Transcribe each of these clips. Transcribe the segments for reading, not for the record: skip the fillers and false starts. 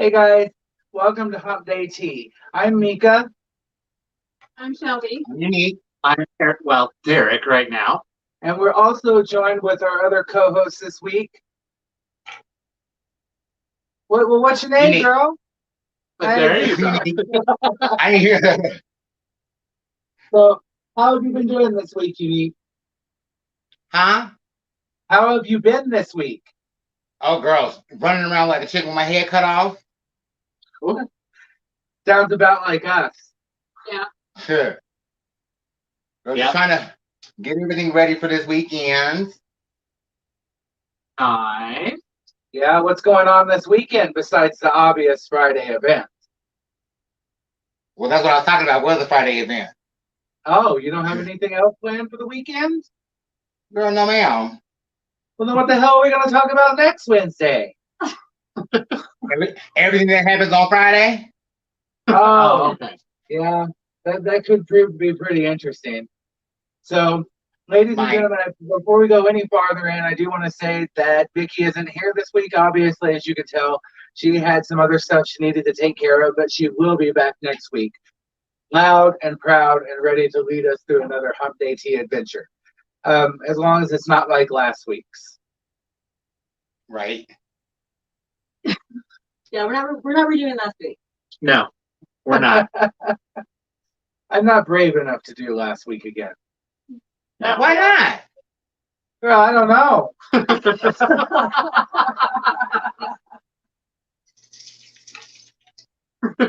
Hey guys, welcome to Hump Day Tee. I'm Mika, I'm Shelby. Unique. I'm Derek right now. and we're also joined with our other co-host this week. What's your name, Unique. girl? But there you go. I hear that. So, how have you been doing this week, Unique? Huh? How have you been this week? Oh, girls, running around like a chicken with my head cut off. Ooh. Sounds about like us. Yeah. Sure. We're just trying to get everything ready for this weekend. Nice. Yeah, what's going on this weekend besides the obvious Friday event? Well, that's what I was talking about. Was the Friday event? Oh, you don't have anything else planned for the weekend? Girl, no, ma'am. Well, then what the hell are we going to talk about next Wednesday? Everything that happens on Friday. Oh, Okay. yeah, that could prove to be pretty interesting. So, ladies and gentlemen, before we go any farther in, I do want to say that Vicky isn't here this week. Obviously, as you can tell, she had some other stuff she needed to take care of, but she will be back next week, loud and proud and ready to lead us through another Hump Day Tea adventure. As long as it's not like last week's. Right. Yeah, we're not redoing last week. No, we're not. I'm not brave enough to do last week again. No. Why not? Girl, I don't know.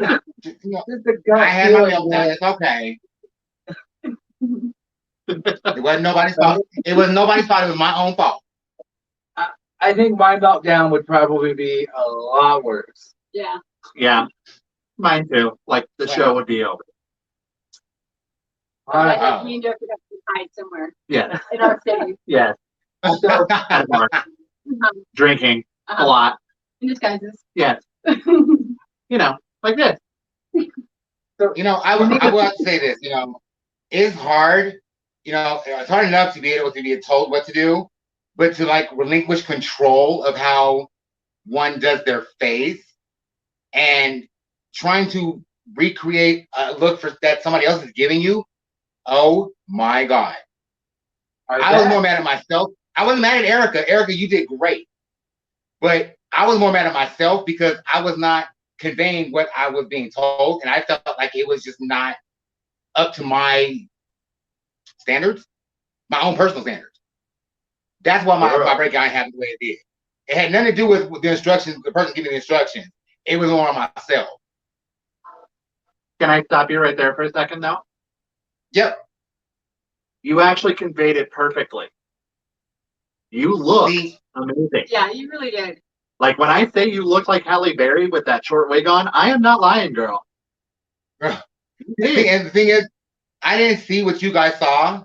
Just a gut I had my feeling meltdown. It's okay. It wasn't nobody's fault. It was nobody's fault. It was my own fault. I think my meltdown would probably be a lot worse. Yeah. Yeah, mine too. Like the show would be over. Me and Derek would have to hide somewhere Yeah. in our city. Yes. So, At a bar, drinking a lot. In disguises. Yes. You know, like this. I will have to say this. It's hard. It's hard enough to be able to be told what to do, but to like relinquish control of how one does their face and trying to recreate a look that somebody else is giving you. Oh my God. I was more mad at myself. I wasn't mad at Erica. Erica, you did great. But I was more mad at myself because I was not conveying what I was being told. And I felt like it was just not up to my standards, my own personal standards. That's why my breakdown happened the way it did. It had nothing to do with the instructions, the person giving the instructions. It was more on myself. Can I stop you right there for a second, though? Yep. You actually conveyed it perfectly. You look amazing. Yeah, you really did. Like when I say you look like Halle Berry with that short wig on, I am not lying, girl. And the thing is, I didn't see what you guys saw.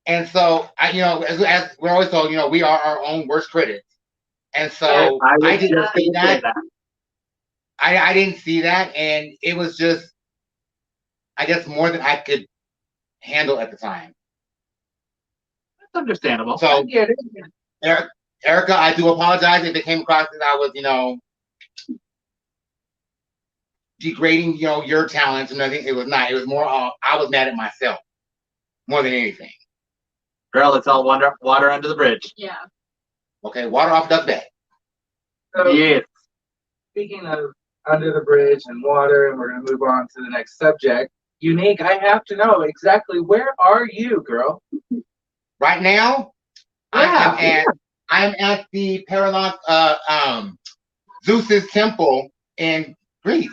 And so, as we're always told, we are our own worst critics. And so I didn't see that. I didn't see that. And it was just, I guess, more than I could handle at the time. That's understandable. So, Erica, I do apologize if it came across as I was, degrading, your talents and nothing. It was not. It was more, I was mad at myself more than anything. Girl, it's all water under the bridge. Yeah. Okay, water off duck back. So, yes. Speaking of under the bridge and water, and we're going to move on to the next subject. Unique, I have to know exactly where are you, girl? Right now, Yeah. I'm at the Zeus's temple in Greece.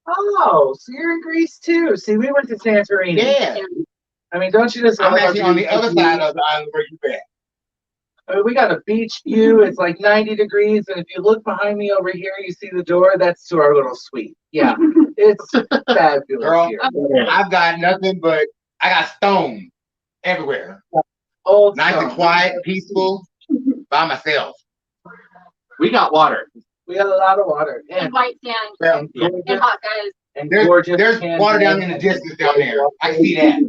Oh, so you're in Greece too. See, we went to Santorini. Yeah. I mean, don't you just love I'm actually on the beautiful other side of the island where you're at. I mean, we got a beach view. It's like 90 degrees. And if you look behind me over here, you see the door. That's to our little suite. Yeah, it's fabulous Girl, here. I've got nothing but, I got stone everywhere. Old Nice stone. and quiet, peaceful, by myself. We got water. We got a lot of water. And white sand. And hot guys. And There's gorgeous water down in the distance down there. I see that.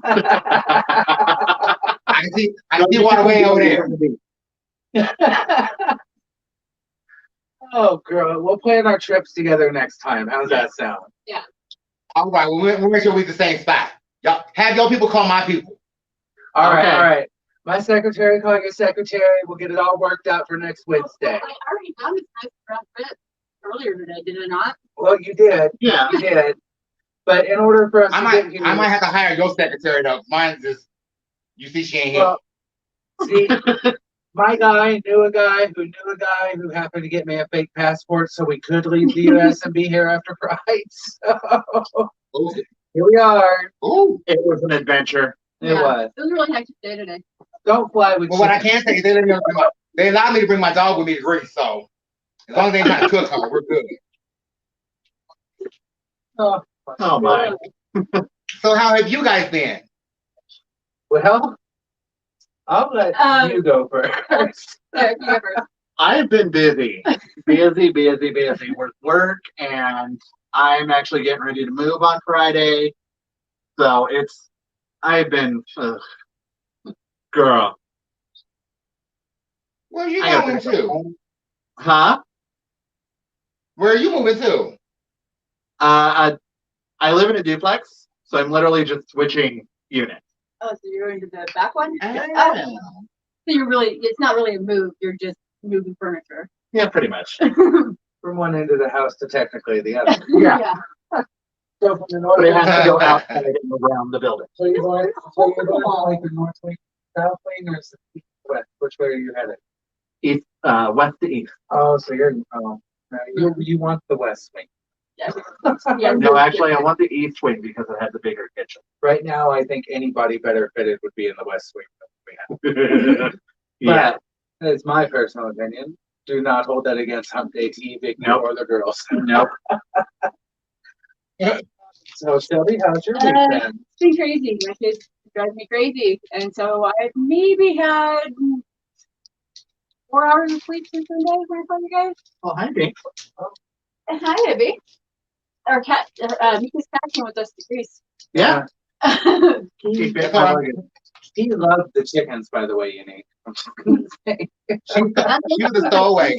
I can see water way over there. Oh, girl, we'll plan our trips together next time. How's that sound? All right, we'll make sure we're at the same spot. Y'all have your people call my people. All right, Okay. all right. My secretary call your secretary. We'll get it all worked out for next Wednesday. I already found this nice round fit earlier today, did I not? Well, you did. Yeah. You did. But in order for us I to might get here, I might have to hire your secretary though. Mine's just you see she ain't here. well, see, my guy knew a guy who knew a guy who happened to get me a fake passport so we could leave the U.S. and be here after Pride. So Ooh. here we are. Ooh. It was an adventure. It was. It was a really hectic day today. Don't fly with Well, what I chickens. can say is they allowed me to bring my dog with me to Greece, so as long as they ain't trying to cook her, we're good. Oh my. So how have you guys been? Well, I'll let you go first. There, you go first. I've been busy with work, and I'm actually getting ready to move on Friday. So I've been, girl. Where are you I gotta going finish to? Huh? Where are you moving to? I live in a duplex, so I'm literally just switching units. Oh, so you're going to the back one? Ah. So it's not really a move, you're just moving furniture. Yeah, pretty much. From one end of the house to technically the other. Yeah. So from the north But it has to go end. outside and around the building. So you're going like the north wing, south wing, or west? Which way are you headed? East, west to east. Oh, so you're you want the west wing. Yeah. No, actually, I want the east wing because it has a bigger kitchen. Right now, I think anybody better fitted would be in the west wing than we have. Yeah. But it's my personal opinion. Do not hold that against Hump Day Tee, Vicky, Nope. or the girls. Nope. So, Shelby, how's your week been? It's been crazy. My kids drive me crazy. And so I've maybe had 4 hours of sleep since Sunday. When I saw you guys. Well, hi, Bink. Hi, Abby. Our cat, Mika's cat came with us to Greece. Yeah. He That's all right. loved the chickens, by the way, Unique. I'm just gonna say. She was the stowaway.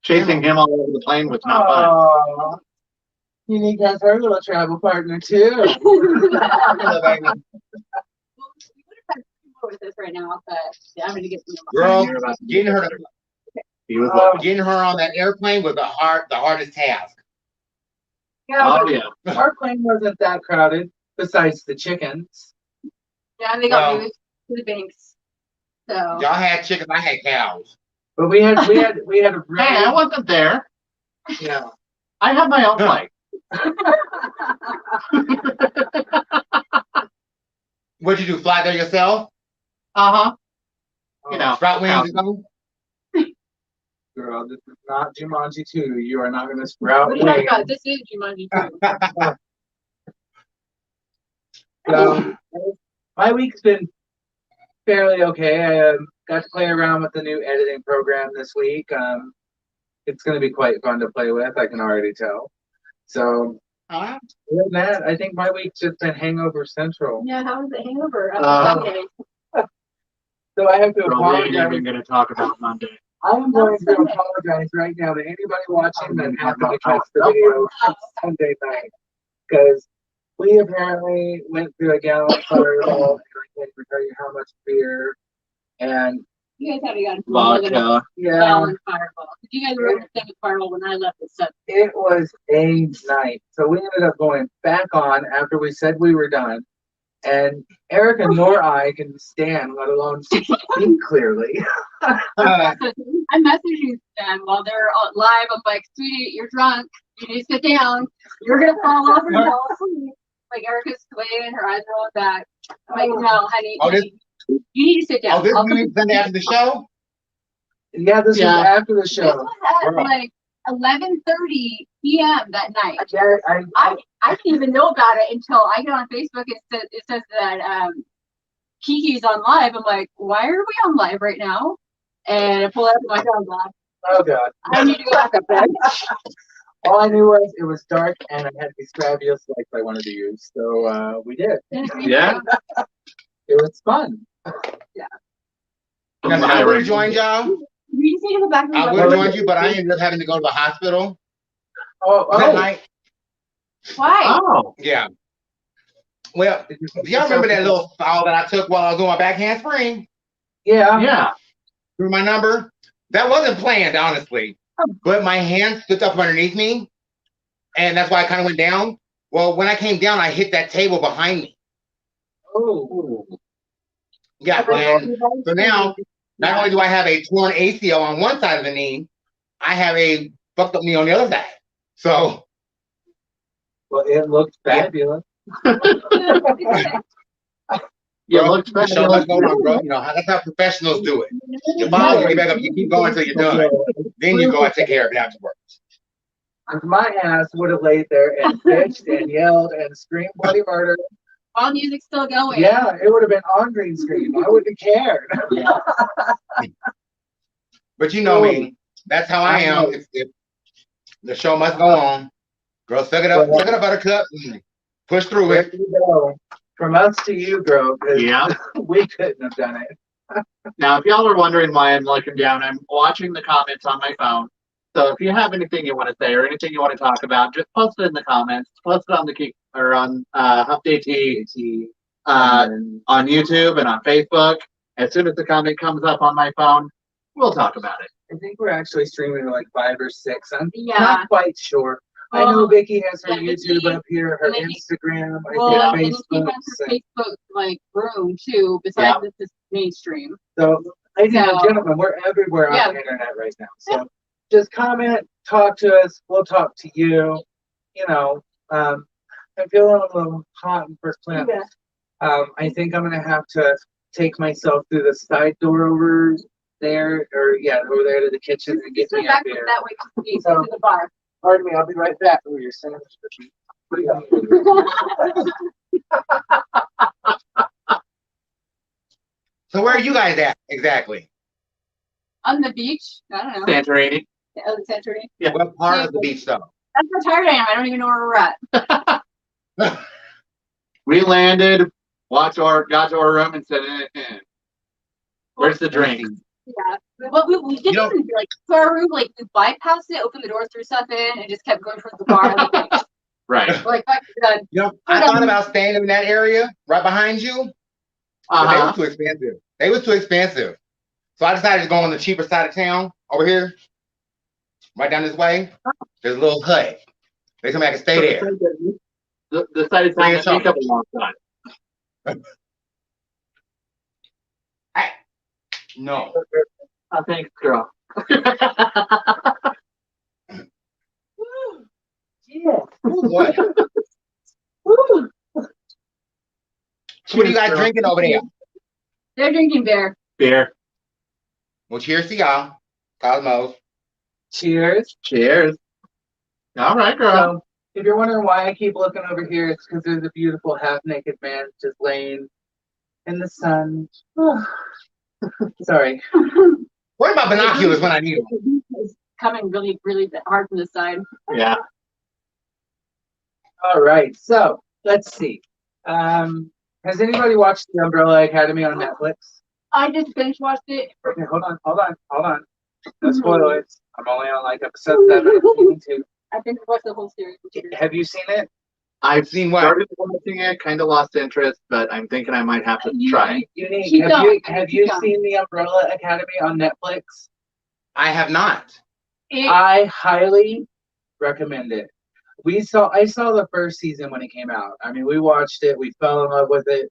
Chasing him all over the plane was not fun. Aw. Unique has her little travel partner, too. We would have had more with us right now, but yeah, I'm gonna get some. Girl, You're about to getting her He was like, getting her on that airplane was the hardest task. Yeah, oh, but yeah. our plane wasn't that crowded, besides the chickens. Yeah, they got Well, moved to the banks. So Y'all had chickens, I had cows. But we had a really, Hey, I wasn't there. yeah. I have my own flight. What'd you do? Fly there yourself? Uh-huh. You know. Sprout wings and something? Girl, this is not Jumanji 2. You are not going to sprout what are you talking wings. about? This is Jumanji 2. So, my week's been fairly okay. I got to play around with the new editing program this week. It's going to be quite fun to play with, I can already tell. So, other than that, I think my week's just been hangover central. Yeah, how was the hangover? Uh, So I have to Girl, we ain't apologize. even going to talk about Monday. I am going to apologize right now to anybody watching that happened to catch the video from Sunday night, because we apparently went through a gallon of Fireball, and I can't even tell you how much beer, and You guys haven't gotten more than a Vodka. yeah, gallon Fireball. Did you guys remember the thing with Fireball when I left this up? it was a night. So we ended up going back on after we said we were done, and Erica nor I can stand, let alone speak clearly. I'm messaging them while they're live. I'm like, sweetie, you're drunk. You need to sit down. You're going to fall over and fall asleep. Like, Erica's swaying, her eyes are rolling back. I'm like, no, honey, you need to sit down. Oh, this is Sunday after the show? Yeah, this was after the This show. was at like 11:30 p.m. that night. Yeah, I didn't even know about it until I get on Facebook. It says that Kiki's on live. I'm like, why are we on live right now? And I pull up my dog live. oh god. I need to go back up there. All I knew was it was dark and I had these fabulous lights I wanted to use. So we did. Yeah. It was fun. Yeah. Now, I would have joined y'all. We just need to go back to I would have joined you, but I ended up having to go to the hospital that night. Why? Oh, Yeah. Well, do y'all remember that little foul that I took while I was doing my backhand spring yeah. through my number? That wasn't planned, honestly. But my hand stood up underneath me, and that's why I kind of went down. Well, when I came down, I hit that table behind me. Oh. Yeah, and so now, not only do I have a torn ACL on one side of the knee, I have a fucked up knee on the other side. So, Well, it looked fabulous. You bro, looked the show must go on, bro. You know, that's how professionals do it. You fall, you get back up, you keep going until you're done. Then you go and take care of it afterwards. My ass would have laid there and bitched and yelled and screamed bloody murder. All music's still going. Yeah, it would have been on green screen. I wouldn't have cared. Yeah. But you know me, that's how I am. If the show must go on, girl, suck it up, buttercup, push through There it. you go. From us to you, girl, because Yeah. we couldn't have done it. Now, if y'all are wondering why I'm looking down, I'm watching the comments on my phone. So if you have anything you want to say or anything you want to talk about, just post it in the comments. Post it on the Hump Day Tee on YouTube and on Facebook. As soon as the comment comes up on my phone, we'll talk about it. I think we're actually streaming like 5 or 6. I'm Yeah. not quite sure. I know Vicky has her YouTube up here, her Vicky- Instagram, Well, I and think then she Facebook. has her Facebook like room too, besides this mainstream. So, ladies and So- gentlemen, we're everywhere Yeah. on the internet right now. So, just comment, talk to us. We'll talk to you. You know, I'm feeling a little hot in first class. Yeah. I think I'm gonna have to take myself through the side door over there, or over there to the kitchen and get Just went me up back here. that way to the bar. Pardon me, I'll be right back. Oh, your sandwich. So where are you guys at exactly? On the beach. I don't know. Santorini. Oh, the Santorini. Yeah. What part of the beach though? That's how tired I am. I don't even know where we're at. We landed, got to our room and said, where's the drink? Yeah. Well, we didn't even like to our room. Like we bypassed it, opened the door, threw stuff in, and just kept going towards the bar. Right. Like fuck, you're done. You know, I thought about staying in that area right behind you, but they was too expensive. They was too expensive. So I decided to go on the cheaper side of town over here, right down this way. There's a little hut. They told me I can stay there. The side of town that take up a long time. No. Oh, thanks, girl. Yeah. What? Woo. What are you guys drinking over there? They're drinking beer. Beer. Well, cheers to y'all. Cosmos. Cheers. Cheers. All right, girl. So, if you're wondering why I keep looking over here, it's because there's a beautiful half-naked man just laying in the sun. Sorry. Where are my binoculars when I need them? It's coming really, really hard from this side. Yeah. All right. So, let's see. Has anybody watched The Umbrella Academy on Netflix? I just binge watched it. Okay, hold on. No spoilers. I'm only on like episode 7 of season 2. I binge watched the whole series. Have you seen it? I've Seen what? started watching it, kind of lost interest, but I'm thinking I might have to try. Unique. Keep going. Have you Keep going. seen The Umbrella Academy on Netflix? I have not. I highly recommend it. I saw the first season when it came out. I mean, we watched it, we fell in love with it.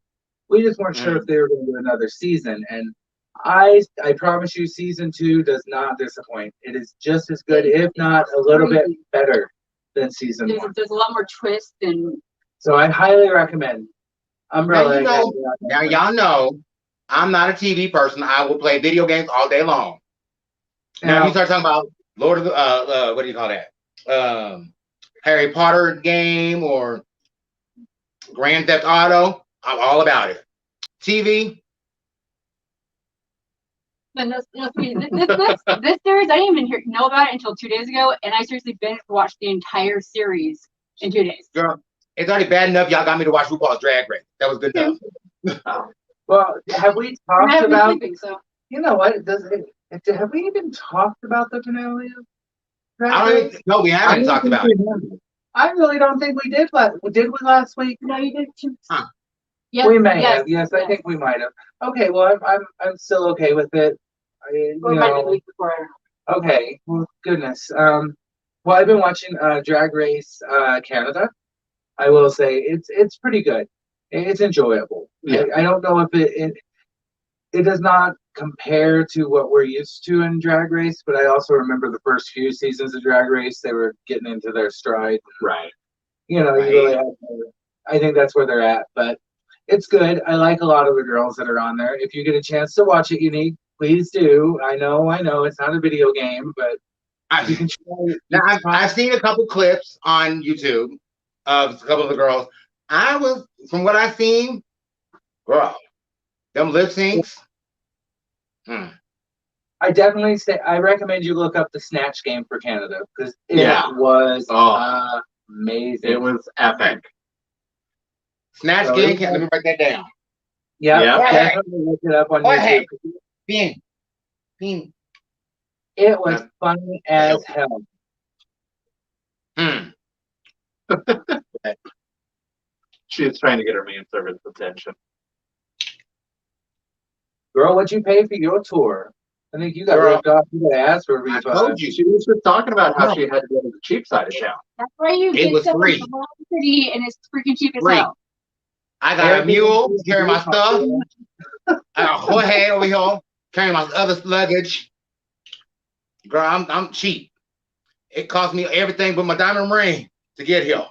We just weren't sure if they were going to do another season. And I promise you, season 2 does not disappoint. It is just as good, if not a little bit better than season 1. There's a lot more twist and So I highly recommend Umbrella Academy. Now y'all know I'm not a TV person. I will play video games all day long. Now if you start talking about Lord of the what do you call that? Harry Potter game or Grand Theft Auto, I'm all about it. TV, and this series I didn't even know about it until 2 days ago, and I seriously binge watched the entire series in 2 days. girl, it's already bad enough y'all got me to watch RuPaul's Drag Race. That was good enough. Well, have we I talked haven't been about? sleeping, so You know what? It Have we even talked about the finale of Drag I don't Race? even, no, we I haven't don't talked think about we it. have. I really don't think we did. Did we last week? No, you did too. Huh. Yes, We may yes, have. Yes, I think we might have. Okay, well, I'm still okay with it. Or might be the week before. Okay. Well, goodness. Well, I've been watching Drag Race Canada. I will say it's pretty good. It's enjoyable. Yeah. I don't know if it does not compare to what we're used to in Drag Race, but I also remember the first few seasons of Drag Race, they were getting into their stride. Right. You know, Right. you really have to, I think that's where they're at, but it's good. I like a lot of the girls that are on there. If you get a chance to watch it, Unique, please do. I know, it's not a video game, but you can try. Now, I've seen a couple clips on YouTube of a couple of the girls. From what I've seen, girl, them lip syncs. I definitely say I recommend you look up the Snatch game for Canada because it was amazing. It was epic. Snatch So game. Let me write that down. Yeah, Hey. definitely look it up on Go YouTube. ahead. Bean. It was funny as hell. She was trying to get her main service attention. Girl, what'd you pay for your tour? I think you got Girl, ripped off. You got asked for a I refund. told you. She was just talking about how she had to go to the cheap side of town. That's why you It get was stuff free. from the city and it's freaking cheap as Free. hell. I got a mule to carry my stuff. I got Jorge over here carrying my other luggage. Girl, I'm cheap. It cost me everything but my diamond ring to get here.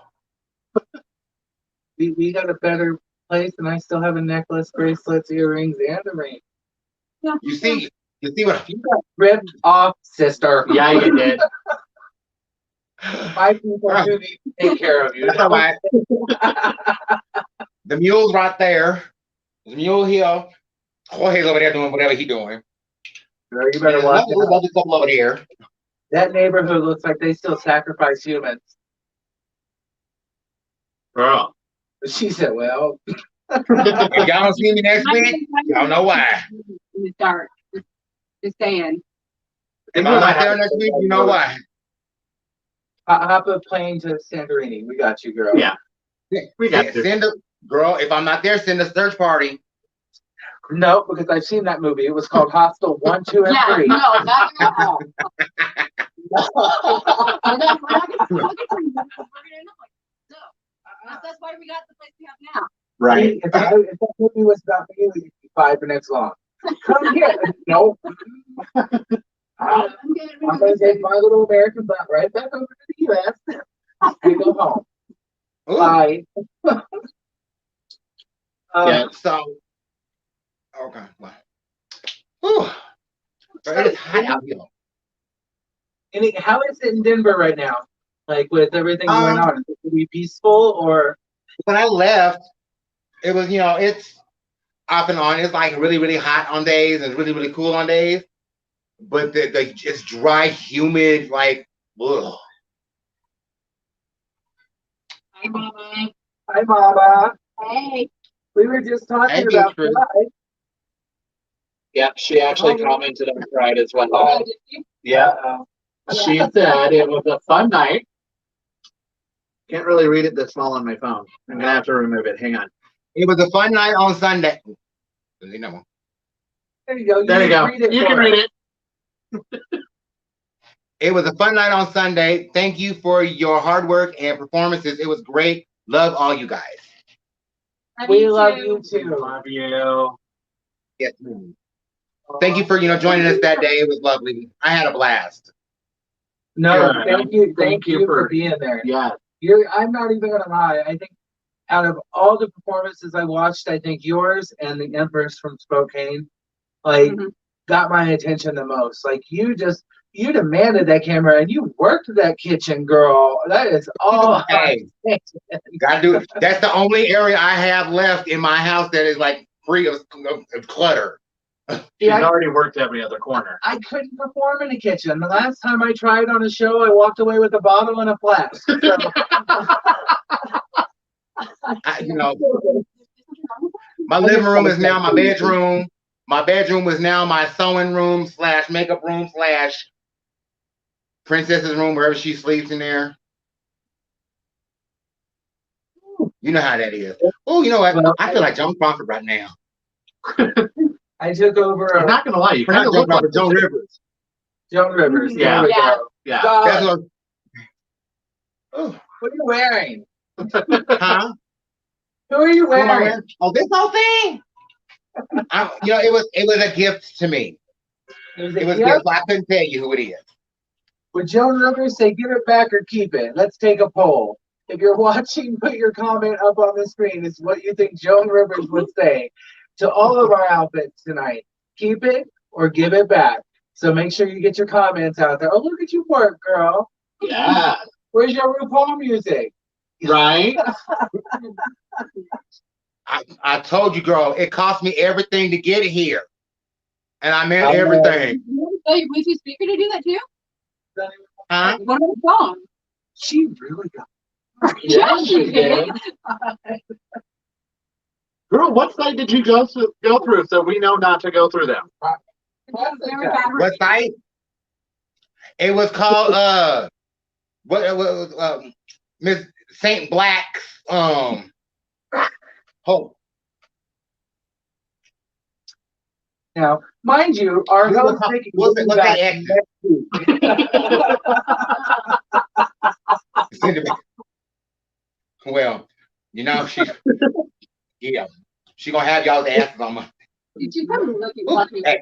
We got a better place, and I still have a necklace, bracelets, earrings, and a ring. Yeah. You see what? You got ripped off, sister. Yeah, you did. My people do need to take care of you. That's all right. The mule's right there. The mule here. Jorge's over there doing whatever he's doing. Girl, you better watch There's out. another couple over here. That neighborhood looks like they still sacrifice humans. Girl. She said, well. If y'all don't see me next week, y'all know why. In the dark. Just saying. If I'm not there next week, you know why. Hop a plane to Santorini. We got you, girl. Yeah. We got you. Send a girl. If I'm not there, send a search party. No, because I've seen that movie. It was called Hostel 1, 2, and 3. No, not at all. That's why we got the place we have now. Right. If that movie was about me, it would be 5 minutes long. Come here. No. I'm going to take my little American butt right back over to the U.S. We go home. Ooh. Bye. Yeah. So. Okay. Well. Ooh. It is hot out here. How is it in Denver right now? Like with everything going on, is it pretty peaceful or? When I left, it was it's off and on. It's like really really hot on days and really really cool on days, but it's dry, humid, like ugh. Hi, Mama. Hi, Mama. Hey. We were just talking Hey, about Beatrice. Pride. Yep, she actually commented on Pride as well. Oh, did you? Yeah. Uh-oh. She said it was a fun night. Can't really read it this small on my phone. I'm gonna have to remove it. Hang on. It was a fun night on Sunday. There you go. There you go. Read it You for can us. read it. It was a fun night on Sunday. Thank you for your hard work and performances. It was great. Love all you guys. We love you too. Love you. Yes. Thank you for joining us that day. It was lovely. I had a blast. No, Good. thank you for being there. Yeah. I'm not even gonna lie. I think out of all the performances I watched, I think yours and the Empress from Spokane, got my attention the most. Like you demanded that camera and you worked that kitchen, girl. That is all. Hey, gotta do it. That's the only area I have left in my house that is like free of clutter. She's already worked every other corner. I couldn't perform in the kitchen. The last time I tried on a show, I walked away with a bottle and a flask. So. My living room is now my bedroom. My bedroom was now my sewing room / makeup room / princess's room, wherever she sleeps in there. You know how that is. Oh, you know what? Well, I feel like Joan Crawford right now. I took over. I'm not gonna lie, you kind Not of Joan look like Crawford, Joan Rivers. Joan Rivers. Yeah. There we Yeah. go. Yeah. That's God, what. what are you wearing? Huh? Who are you Who am I wearing? wearing? Oh, this whole thing. It was a gift to me. It was a gift. I couldn't tell you who it is. Would Joan Rivers say give it back or keep it? Let's take a poll. If you're watching, put your comment up on the screen. It's what you think Joan Rivers would say to all of our outfits tonight. Keep it or give it back. So make sure you get your comments out there. Oh, look at you work, girl. Yeah. Where's your RuPaul music? Right? I told you, girl, it cost me everything to get here. And I meant I know. everything. You tell your Bluetooth speaker to do that too? Huh? What on the phone? She really got Yeah, she did. Girl, what site did you go through so we know not to go through them? What site? It was called Miss Saint Black's Hope. Now, mind you, our host Vicky will be back next week. Well, you know, she gonna have y'all's asses on my. She's probably looking Hey.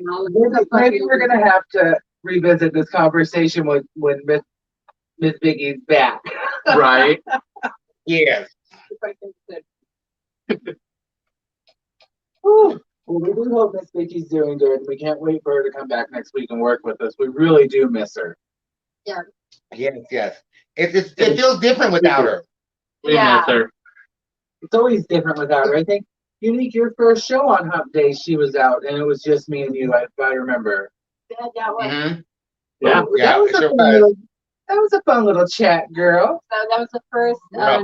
Maybe we're gonna have to revisit this conversation when Miss Vicky's back. Right? Yes. Whew. Well, we do hope Miss Vicky's doing good. We can't wait for her to come back next week and work with us. We really do miss her. Yeah. Yes. It feels different without her. We Yeah. miss her. It's always different without her. I think, Unique, your first show on Hump Day, she was out, and it was just me and you, if I remember. That was, Mm-hmm. Yeah. Yeah, that was, it a sure fun was. little, that was a fun little chat, girl. so that was the first Yeah.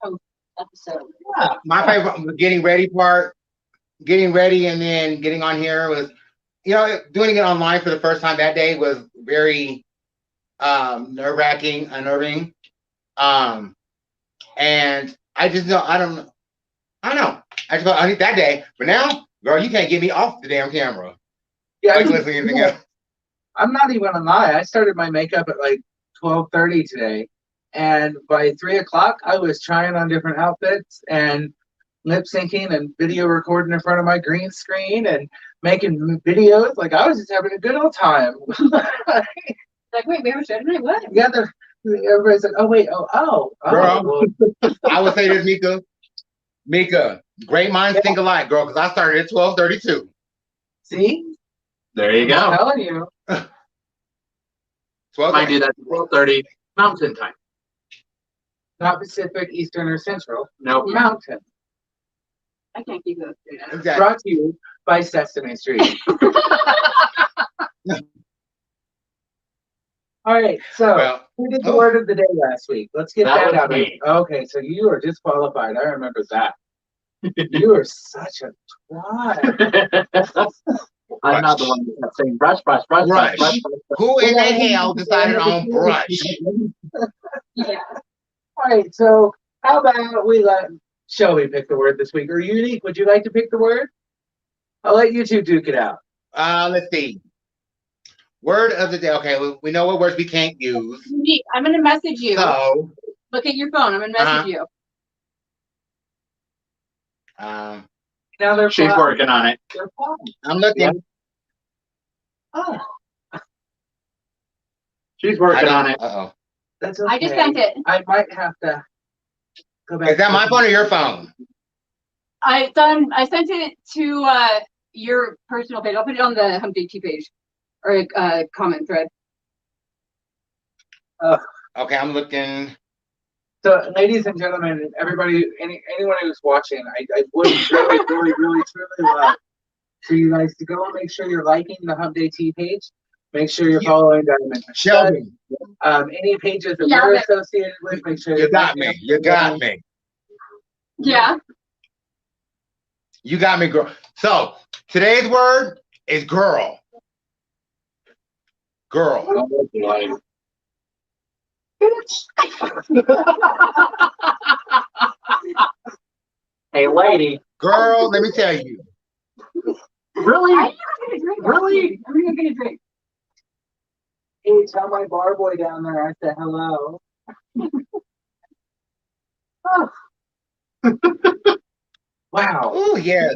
host episode. Yeah. My favorite getting ready part, getting ready and then getting on here was, doing it online for the first time that day was very nerve-wracking, unnerving. And I just know I don't know. I just I need that day. But now, girl, you can't get me off the damn camera. Yeah, Like listening to anything else. I'm not even gonna lie. I started my makeup at like 12:30 today, and by 3 o'clock, I was trying on different outfits and lip syncing and video recording in front of my green screen and making videos. Like I was just having a good old time. Like, wait, we have a show tonight? What? Yeah, everybody's like, oh wait, oh. Girl. Well, I would say this, Mika, great minds think alike, girl, because I started at 12:32. see, There you I'm go. telling you. 12. I do that at 12:30 Mountain Time. Not Pacific, Eastern, or Central. Nope. Mountain. I can't keep those straight. Exactly. Brought to you by Sesame Street. All right, so Well, who did the word of the day last week? Let's get That that was out of me. it. Okay, so you are disqualified. I remember that. You are such a twat. I'm not the one who kept saying brush. Brush. Who in the hell decided on brush? Yeah. All right, so how about we let Shelby pick the word this week? Or Unique, would you like to pick the word? I'll let you two duke it out. Let's see. Word of the day. Okay, we know what words we can't use. I'm going to message you. So, Look at your phone. I'm going to message you. um, Now they're She's fun. working on it. They're fun. I'm looking. Oh, She's working on it. Uh-oh. that's okay. I just sent it. I might have to go back. Is that my phone or your phone? I sent it to your personal page. I'll put it on the Hump Day Tee page or comment thread. Okay, I'm looking. So, ladies and gentlemen, everybody, anyone who's watching, I would really, truly love for you guys to go and make sure you're liking the Hump Day Tee page. Make sure you're following Diamond. Shelby, Any pages that Yeah, we're but- associated with, make sure you got me. You got me. Yeah. You got me, girl. So, Today's word is girl. Girl. Oh, boy. Hey, lady. Girl, let me tell you. Really? I didn't drink. Really? I'm gonna get a drink. Hey, tell my bar boy down there I said hello. Wow. Oh, yeah.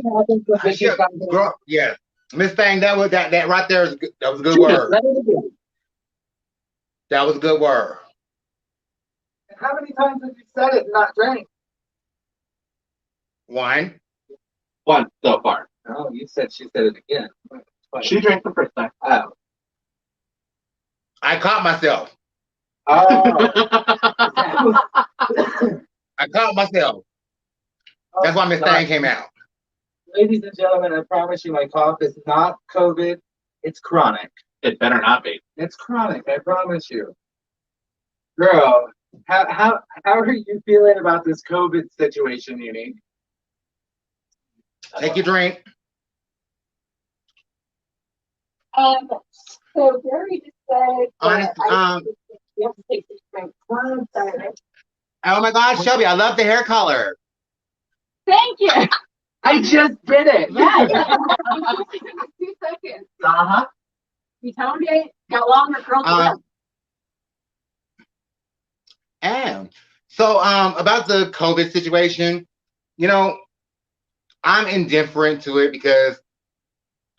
Girl, yeah. Miss Thang, that right there is good. That was a good word. That was a good word. How many times have you said it and not drank? One. So far. Oh, you said she said it again. She drank the first time. Oh. I caught myself. Oh. I caught myself. That's why Miss Thang came out. Ladies and gentlemen, I promise you my cough is not COVID. It's chronic. It better not be. It's chronic, I promise you. Girl, how are you feeling about this COVID situation, Unique? Take your drink. So Gary just said Honest, you have to take this drink. oh my God, Shelby, I love the hair color. Thank you. I just did it. Yeah. 2 seconds. Uh-huh. You toned it, got longer, curled it up. And so about the COVID situation, you know, I'm indifferent to it because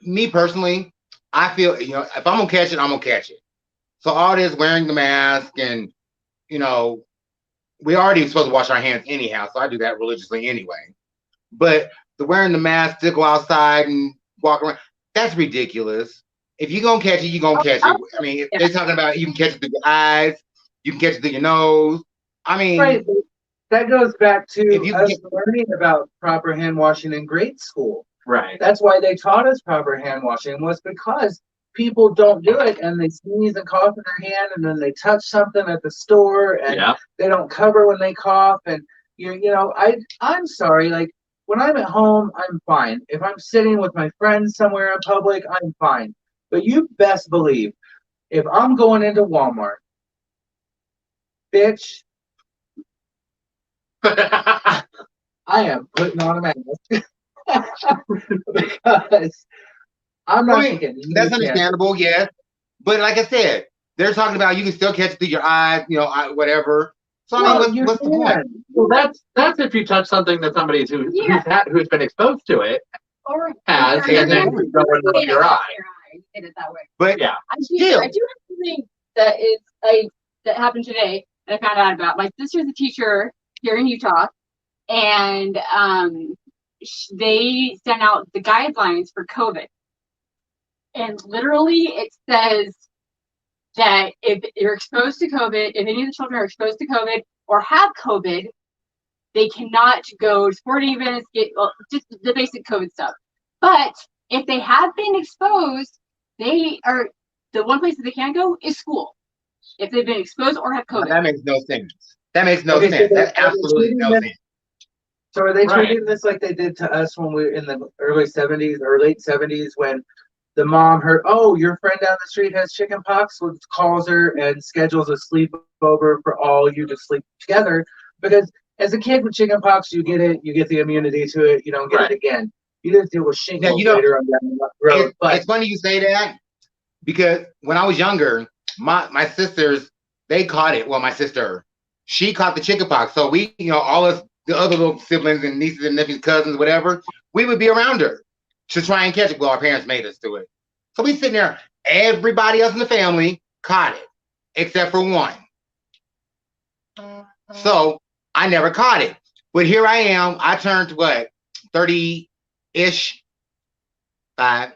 me personally, I feel, you know, if I'm gonna catch it, I'm gonna catch it. So all this wearing the mask and, you know, we already supposed to wash our hands anyhow, so I do that religiously anyway. But the wearing the mask to go outside and walk around, that's ridiculous. If you're gonna catch it, you're gonna catch it. I mean, if they're talking about you can catch it through your eyes, you can catch it through your nose. I mean, Right. That goes back to If you us get- learning about proper hand washing in grade school. Right. That's why they taught us proper hand washing, was because people don't do it and they sneeze and cough in their hand and then they touch something at the store and Yeah. they don't cover when they cough. And you know, I'm sorry, like when I'm at home, I'm fine. If I'm sitting with my friends somewhere in public, I'm fine. But you best believe if I'm going into Walmart, bitch, I am putting on a mask. Because I'm not thinking that's understandable, yes. But like I said, they're talking about you can still catch it through your eyes, you know, whatever. So I mean, what's the point? Well, that's if you touch something that somebody who's been exposed to it Or has, and then you go into your eye. Get it that way. But Yeah. I do have something that happened today that I found out about. My sister's a teacher here in Utah, and they sent out the guidelines for COVID. And literally it says that if you're exposed to COVID, if any of the children are exposed to COVID or have COVID, they cannot go to sporting events, just the basic COVID stuff. But if they have been exposed, the one place that they can go is school. If they've been exposed or have COVID. That makes no sense. That makes no sense. That absolutely no sense. So are they treating this like they did to us when we were in the early 70s or late 70s when the mom heard, oh, your friend down the street has chicken pox, calls her and schedules a sleepover for all you to sleep together? Because as a kid with chicken pox, you get it, you get the immunity to it, you don't get it again. You just deal with shingles later on down the road. It's funny you say that because when I was younger, my sisters, they caught it. Well, my sister, she caught the chicken pox. So we, you know, all us, the other little siblings and nieces and nephews, cousins, whatever, we would be around her to try and catch it. Well, our parents made us do it. So we sitting there, everybody else in the family caught it, except for one. So I never caught it. But here I am, I turned what, 30-ish, 5,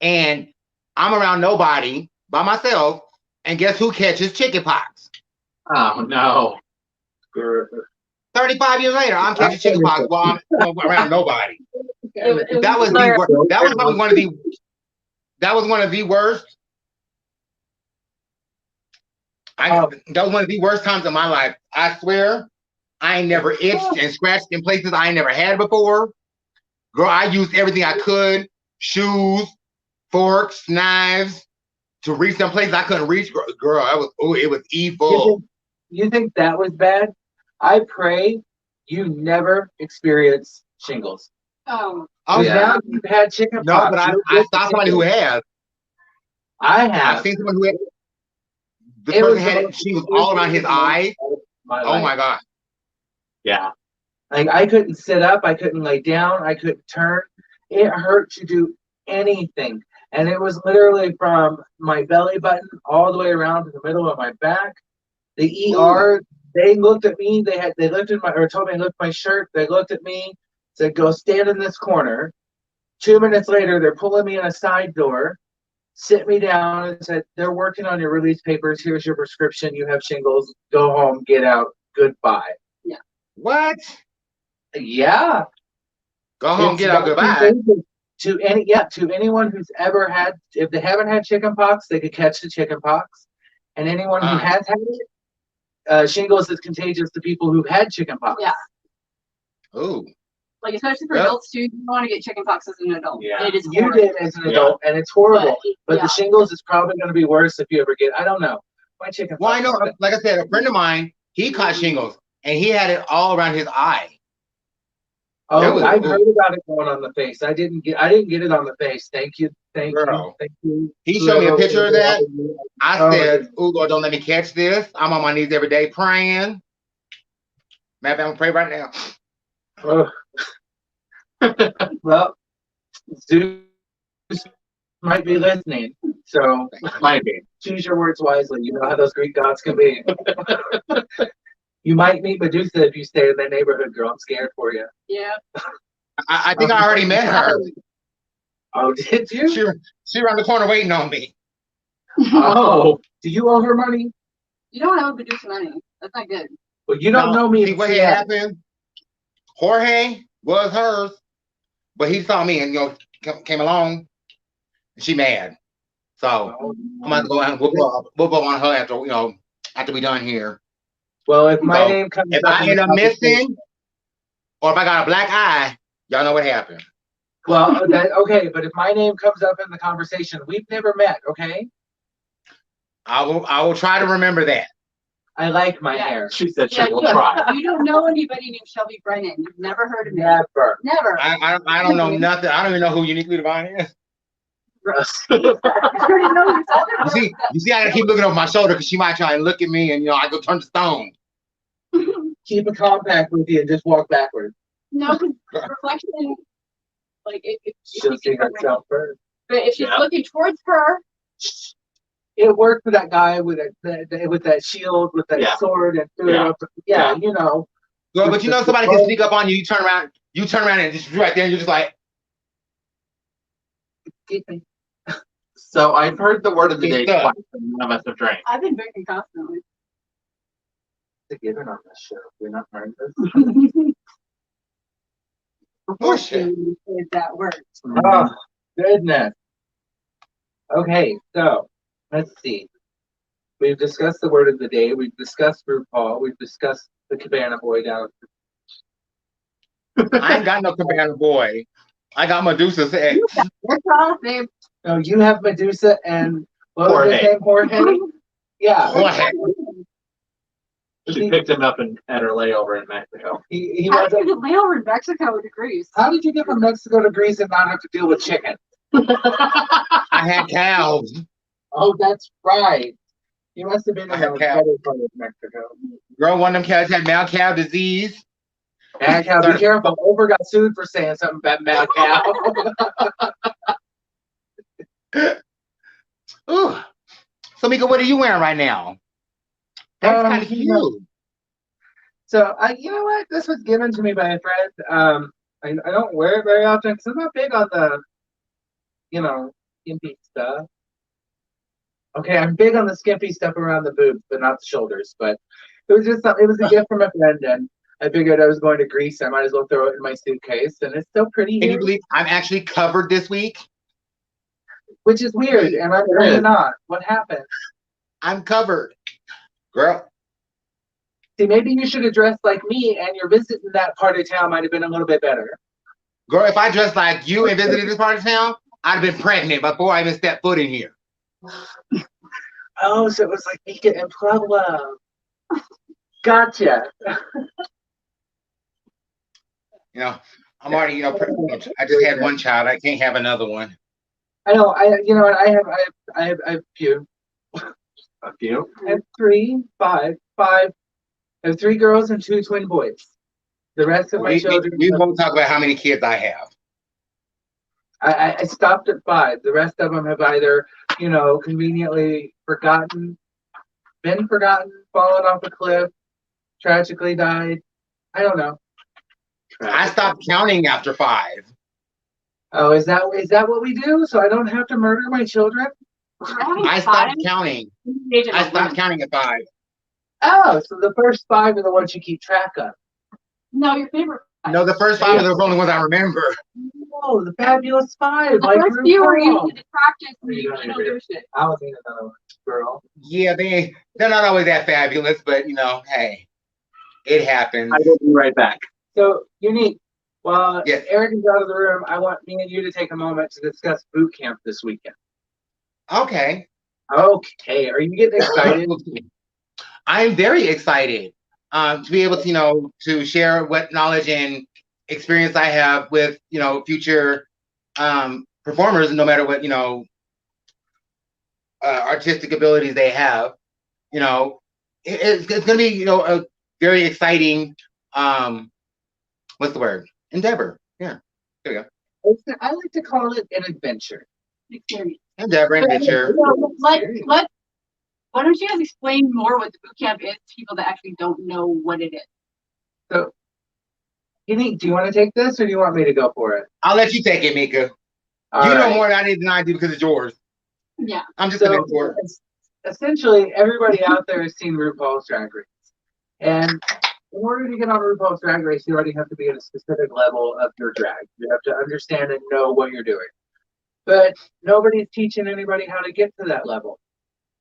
and I'm around nobody by myself, and guess who catches chicken pox? Oh no. 35 years later, I'm catching chicken pox while I'm around nobody. That was one of the worst. That was one of the worst times of my life. I swear, I ain't never itched and scratched in places I ain't never had before. Girl, I used everything I could. shoes, forks, knives to reach some places I couldn't reach. Girl, it was evil. You think that was bad? I pray you never experience shingles. Oh. Oh yeah. Now you've had chicken pox. No, but I saw somebody who has. I have. I've seen someone who had. The person had it. She was all around his eyes. Oh my God. Yeah. Like I couldn't sit up. I couldn't lay down. I couldn't turn. It hurt to do anything. And it was literally from my belly button all the way around to the middle of my back. The ER, they looked at me. They lifted told me to lift my shirt. They looked at me, said, "Go stand in this corner." 2 minutes later, they're pulling me in a side door, sit me down, and said, "They're working on your release papers. Here's your prescription. You have shingles. Go home. Get out. Goodbye." Yeah. What? Yeah. Go home. Get out. Goodbye. To anyone who's ever had, if they haven't had chicken pox, they could catch the chicken pox, and anyone who has had it, shingles is contagious to people who've had chicken pox. Yeah. Ooh. Like especially for adults too, you don't want to get chicken pox as an adult. Yeah. It is you horrible. did as an adult, and it's horrible. But yeah. the shingles is probably going to be worse if you ever get. I don't know. My chicken. Well, I know. Like I said, a friend of mine, he caught shingles, and he had it all around his eye. Oh, I've heard about it going on the face. I didn't get it on the face. Thank you. Thank you. He showed me a picture of that. I said, "Oh Lord, don't let me catch this. I'm on my knees every day praying." Maybe I'm gonna pray right now. Oh. Well, Zeus might be listening, so might be. Choose your words wisely. You know how those Greek gods can be. You might meet Medusa if you stay in that neighborhood, girl. I'm scared for you. Yeah. I think I already met her. Oh, did you? She around the corner waiting on me. Oh, do you owe her money? You don't owe Medusa money. That's not good. Well, you don't know me. See what happened? Jorge was hers, but he saw me and came along. And she mad, so I'm gonna go out and whoop up on her after we done here. Well, if my name comes if I end up missing, or if I got a black eye, y'all know what happened. Well, okay, but if my name comes up in the conversation, we've never met, okay? I will try to remember that. I like my hair. She said she will try. You don't know anybody named Shelby Brennan. You've never heard of me. Never. I don't know nothing. I don't even know who Uniquely Divine is. You see, I gotta keep looking over my shoulder because she might try and look at me, and I go turn to stone. Keep a compact with you and just walk backwards. No, reflection. Like if she'll see herself first. But if she's looking towards her, it worked for that guy with that shield, with that sword, and threw it up. Yeah, you know. Girl, but somebody can sneak up on you. You turn around, and just right there, and you're just like. So I've heard the word of the day twice, and none of us have drank. I've been drinking constantly. It's a given on this show. We're not learning this. Proportion is that word. Oh, goodness. Okay, so let's see. We've discussed the word of the day. We've discussed RuPaul. We've discussed the Cabana Boy down. I ain't got no Cabana Boy. I got Medusa's ex. What's wrong, babe? No, you have Medusa and what was his name? Jorge? Yeah. Jorge. She picked him up at her layover in Mexico. How did you get layover in Mexico to Greece? How did you get from Mexico to Greece and not have to deal with chicken? I had cows. Oh, that's right. You must have been in the other part of Mexico. Girl, one of them cows had mad cow disease. Mad cow, be careful. Oprah got sued for saying something about mad cow. Ooh. So, Mika, what are you wearing right now? That's kind of cute. So, you know what? This was given to me by a friend. I don't wear it very often because I'm not big on the, skimpy stuff. Okay, I'm big on the skimpy stuff around the boobs, but not the shoulders. But it was a gift from a friend, and I figured I was going to Greece. I might as well throw it in my suitcase, and it's so pretty. Can you believe I'm actually covered this week? Which is weird, and I'm really not. What happened? I'm covered. Girl. See, maybe you should have dressed like me, and your visit in that part of town might have been a little bit better. Girl, if I dressed like you and visited this part of town, I'd have been pregnant before I even stepped foot in here. Oh, so it was like Mika and Pueblo. Gotcha. You know, I'm already, I just had one child. I can't have another one. I know. You know what? I have a few. A few. I have five. I have 3 girls and 2 twin boys. The rest of my children. We won't talk about how many kids I have. I stopped at 5. The rest of them have either, conveniently been forgotten, fallen off a cliff, tragically died. I don't know. I stopped counting after 5. Oh, is that what we do? So I don't have to murder my children? I stopped counting. I stopped counting at 5. Oh, so the first 5 are the ones you keep track of. No, your favorite 5. No, the first 5 are the only ones I remember. Oh, the fabulous 5. The like first few were usually the practice and you don't do shit. I would need another one, girl. Yeah, they're not always that fabulous, but hey, it happens. I will be right back. So, Unique, while yes. Eric is out of the room, I want me and you to take a moment to discuss boot camp this weekend. Okay. Okay. Are you getting excited? I'm very excited to be able to, to share what knowledge and experience I have with, future performers, no matter what, artistic abilities they have. It's going to be, a very exciting, what's the word? Endeavor. Yeah. There we go. I like to call it an adventure. Experience. Endeavor, adventure. Why don't you guys explain more what the boot camp is to people that actually don't know what it is? So, Unique, do you want to take this or do you want me to go for it? I'll let you take it, Mika. You know more than I do because it's yours. Yeah. I'm just a mentor. Essentially, everybody out there has seen RuPaul's Drag Race. And in order to get on RuPaul's Drag Race, you already have to be at a specific level of your drag. You have to understand and know what you're doing. But nobody's teaching anybody how to get to that level.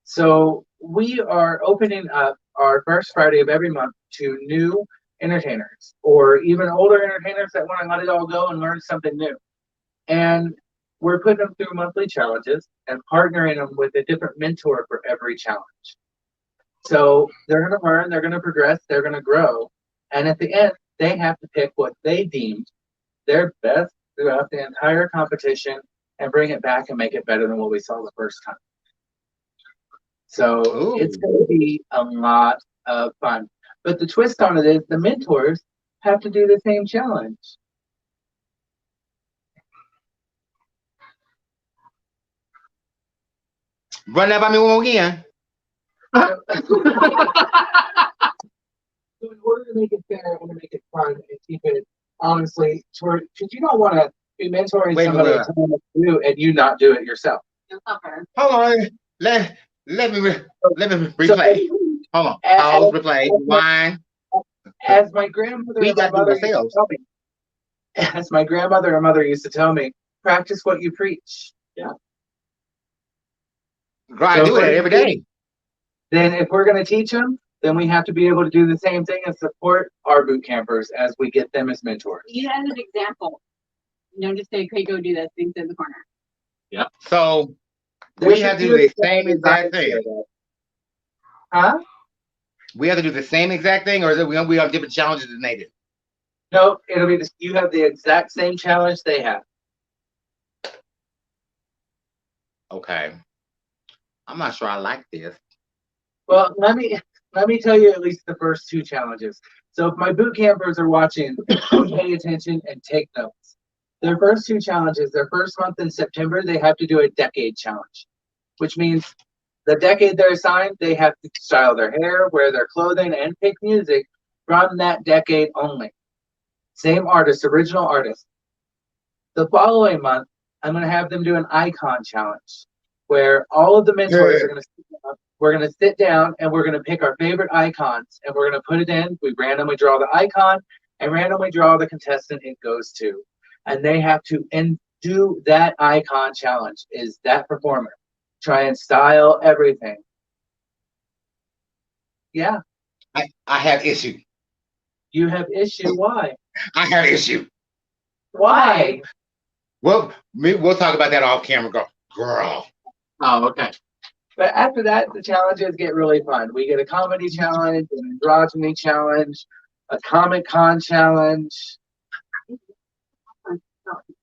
So we are opening up our first Friday of every month to new entertainers or even older entertainers that want to let it all go and learn something new. And we're putting them through monthly challenges and partnering them with a different mentor for every challenge. So they're going to learn, they're going to progress, they're going to grow. And at the end, they have to pick what they deemed their best throughout the entire competition and bring it back and make it better than what we saw the first time. So It's going to be a lot of fun. But the twist on it is the mentors have to do the same challenge. Run that by me one more again. So in order to make it fair, I want to make it fun and keep it honestly, because you don't want to be mentoring somebody to do and you not do it yourself. Hold on. Let me replay. Hold on. Pause, replay, rewind. As my grandmother and my mother used to tell me, as my grandmother and mother used to tell me, practice what you preach. Yeah. I do it every day. Then if we're going to teach them, then we have to be able to do the same thing and support our boot campers as we get them as mentors. Use as an example. Just say, okay, go do this. Things in the corner. Yep. So we have to do the same exact thing. Huh? We have to do the same exact thing, or is it we have different challenges than they do? No, it'll be you have the exact same challenge they have. Okay. I'm not sure I like this. Well, let me tell you at least the first 2 challenges. So if my boot campers are watching, pay attention and take notes. Their first 2 challenges, their first month in September, they have to do a decade challenge, which means the decade they're assigned, they have to style their hair, wear their clothing, and pick music from that decade only. Same artist, original artist. The following month, I'm going to have them do an icon challenge, where all of the mentors are going to sit down. We're going to sit down and we're going to pick our favorite icons and we're going to put it in. We randomly draw the icon and randomly draw the contestant it goes to. And they have to do that icon challenge. Is that performer? Try and style everything. Yeah. I have issue. You have issue. Why? I have issue. Why? We'll talk about that off camera, girl. Oh, okay. But after that, the challenges get really fun. We get a comedy challenge, an androgyny challenge, a Comic Con challenge.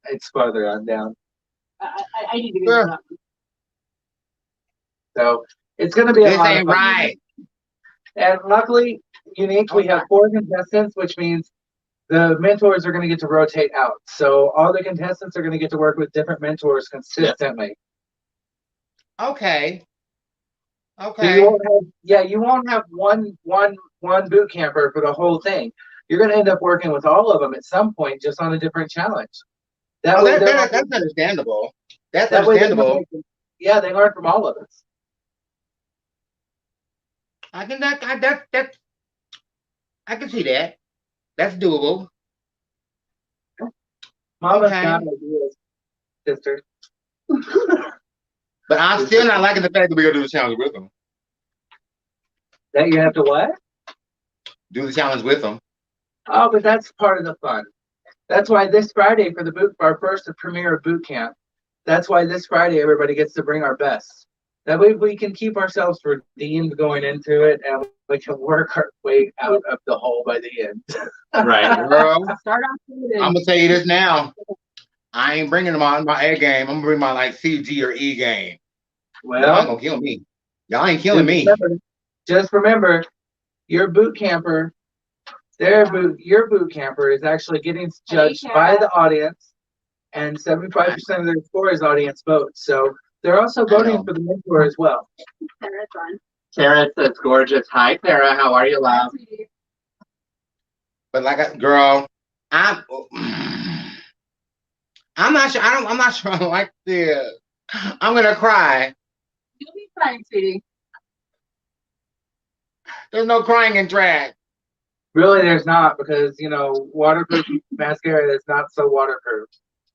It's farther on down. I need to go to that. So it's going to be a This lot of ain't fun. right. And luckily, unique, we have 4 contestants, which means the mentors are going to get to rotate out. So all the contestants are going to get to work with different mentors consistently. Okay. So Okay. you won't have one boot camper for the whole thing. You're going to end up working with all of them at some point, just on a different challenge. That's understandable. That's that way understandable. they learn from all of us. I can see that. That's doable. Mama's Okay. got ideas, sister. But I'm still not liking the fact that we're gonna do the challenge with them. That you have to what? Do the challenge with them. Oh, but that's part of the fun. That's why this Friday for our first premiere of boot camp. That's why this Friday everybody gets to bring our best. That way we can keep ourselves redeemed going into it, and we can work our way out of the hole by the end. Right. Girl, Start off with I'm gonna tell you this now. I ain't bringing my A game. I'm gonna bring my like C, G, or E game. Y'all ain't Well, gonna kill me. Y'all ain't killing me. Just remember, your boot camper, your boot camper is actually getting judged by the audience, and 75% of their score is audience votes. So they're also voting for the mentor as well. Tara says gorgeous. Hi, Tara. How are you, love? But girl, I'm not sure. I'm not sure I like this. I'm gonna cry. You'll be fine, sweetie. There's no crying in drag. Really, there's not, because waterproof mascara is not so waterproof.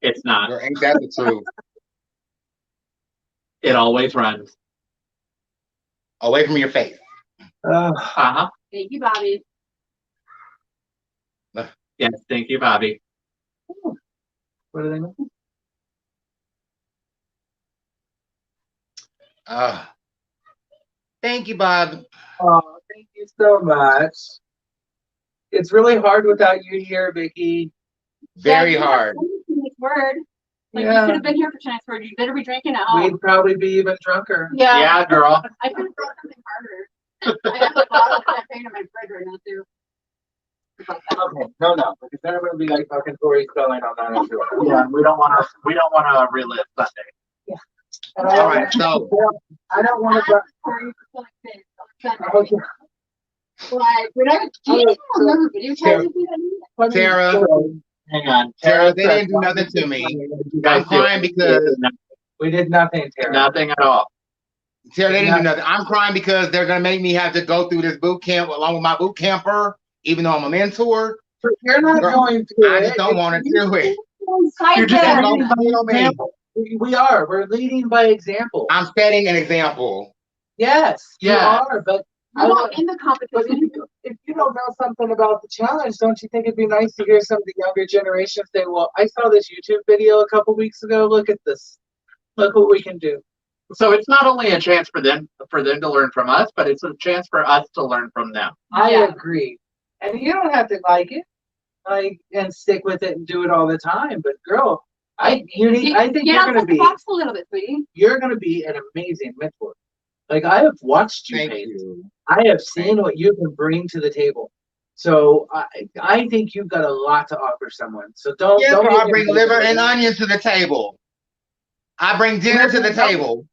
It's not. Girl, ain't that the truth? It always runs. Away from your face. Uh-huh. Thank you, Bobby. Yes, thank you, Bobby. What are they making? Thank you, Bob. Oh, thank you so much. It's really hard without you here, Vicky. Very Yeah, hard. Word. Like, Yeah. you could have been here for tonight's word. You better be drinking at home. We'd probably be even drunker. Yeah, girl. I could have brought something harder. I have a bottle of champagne in my fridge right now, too. Okay, no, because then I'm gonna be like fucking Tori Spelling on that as well. Yeah, we don't want to relive Sunday. And All right, so I don't want to. Okay. Like, when I do you even remember video chatting with me? Tara, Hang on. Tara, they didn't do nothing to me. I'm crying because we did nothing, Tara. Nothing at all. Tara, they didn't do nothing. I'm crying because they're gonna make me have to go through this boot camp along with my boot camper, even though I'm a mentor. You're not going to. I just don't want to do it. You're just Don't feel me. We are. We're leading by example. I'm setting an example. Yes, you Yeah. are. But I'm not in the but competition. if you don't know something about the challenge, don't you think it'd be nice to hear some of the younger generation say, "Well, I saw this YouTube video a couple weeks ago. Look at this. Look what we can do." So it's not only a chance for them to learn from us, but it's a chance for us to learn from them. I Yeah. agree, and you don't have to like it, and stick with it and do it all the time. But girl, I think you're gonna be. Box a little bit, sweetie. You're gonna be an amazing mentor. Like, I have watched you Thank paint. you. I have seen what you can bring to the table. So I think you've got a lot to offer someone. So don't. Yes, don't I bring liver and onions to the table. I bring dinner to the table.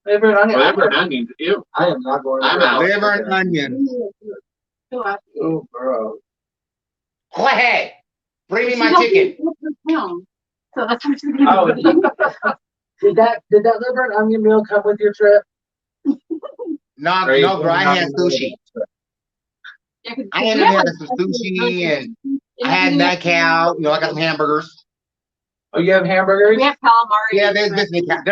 Liver and onion. Whatever onions, ew. I am not going to. I'm out. Liver and onions. Oh, bro. Go ahead. Bring me my chicken. So that's what you're Oh, gonna do. did that liver and onion meal come with your trip? No, bro. I had sushi. Yeah, 'cause I we ended up have, having some sushi and I had nut cow. I got some hamburgers. Oh, you have hamburgers? we have calamari. Yeah, they're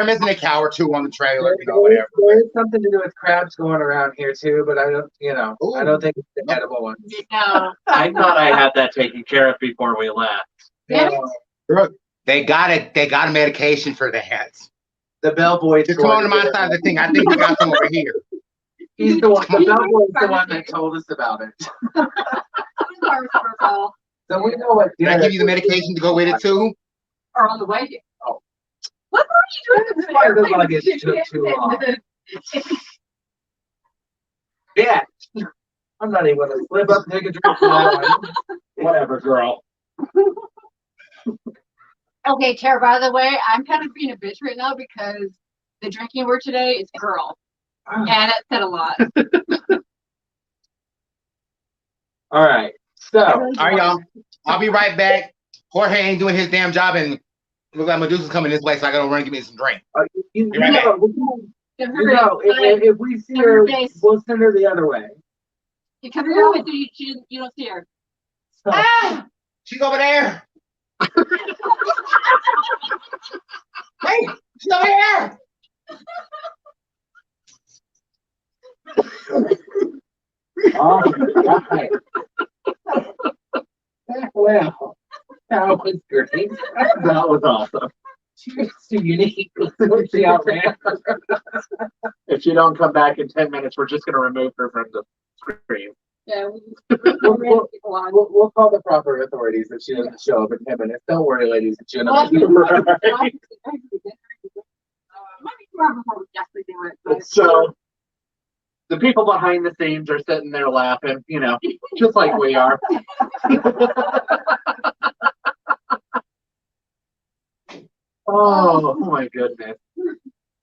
missing a cow or two on the trailer. There Whatever. is something to do with crabs going around here too, but I don't think it's the edible ones. No. I thought I had that taken care of before we left. Yeah. Uh, They got it. They got a medication for that. The bellboy. Just come on to my side of the thing. I think we got some over here. He's the one. The bellboy's the one that told us about it. So we know what. Did I give you the medication to go with it too? Or on the way. Oh. What were you doing? That's why the luggage took too long. Yeah. I'm not even gonna slip up and take a drink from that one. Whatever, girl. Okay, Tara, by the way, I'm kind of being a bitch right now because the drinking word today is girl. And it said a lot. All right. So, All right, y'all. I'll be right back. Jorge ain't doing his damn job, and look like Medusa's coming this way, so I gotta run and get me some drink. you Be right back. know, if we see her, we'll send her the other way. You cover your eyes so you don't see her. So, Ah, she's over there. Hey, she's over here. all right. Well, that was great. That was awesome. She's too unique. She outran. If she don't come back in 10 minutes, we're just going to remove her from the screen. Yeah, We'll call the proper authorities if she doesn't show up in 10 minutes. Don't worry, ladies and gentlemen. So the people behind the scenes are sitting there laughing, you know, just like we are. Oh my goodness.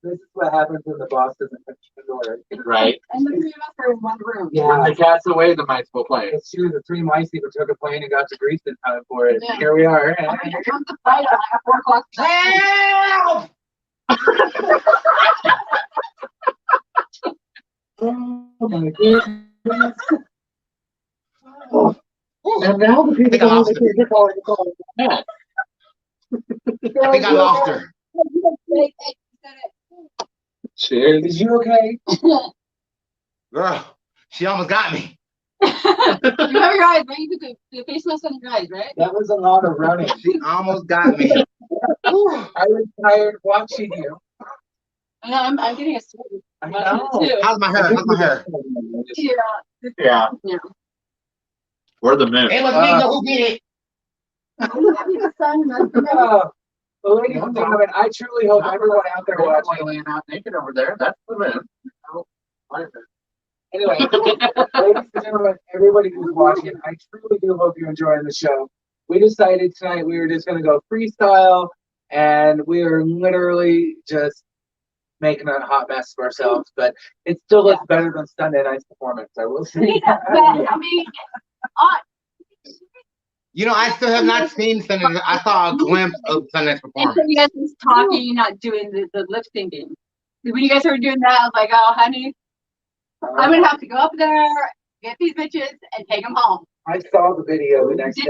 This is what happens when the boss doesn't finish the door. Right. And the three of us are in one room. When Yeah. the cat's away, the mice will play. It's true. The three mice even took a plane and got to Greece in time for it. Yeah. Here we are. I'm gonna come to fight at like 4 o'clock. Help! Oh my goodness. Oh. And now the I think I people lost her. Yeah. I think I lost her. Cheers. Is you okay? Girl, she almost got me. You have your eyes, right? You put the face mask on your eyes, right? That was a lot of running. She almost got me. I was tired watching you. I know, I'm getting a sweat. I know. How's my hair? How's my hair? Yeah. Yeah. Yeah. We're the moon. It was me. Know who did it? Well, ladies and gentlemen, I truly hope everyone out there watching. Laying out naked over there. That's the moon. Oh, Anyway, ladies and gentlemen, everybody who's watching, I truly do hope you're enjoying the show. We decided tonight we were just going to go freestyle, and we are literally just making a hot mess of ourselves, but it still looks better than Sunday night's performance, I will say. I mean, You know, I still have not seen Sunday. I saw a glimpse of Sunday's and performance. so you guys was talking, you're not doing the lip syncing. When you guys started doing that, I was like, oh, honey, I'm gonna have to go up there, get these bitches, and take them home. I saw the video the next day,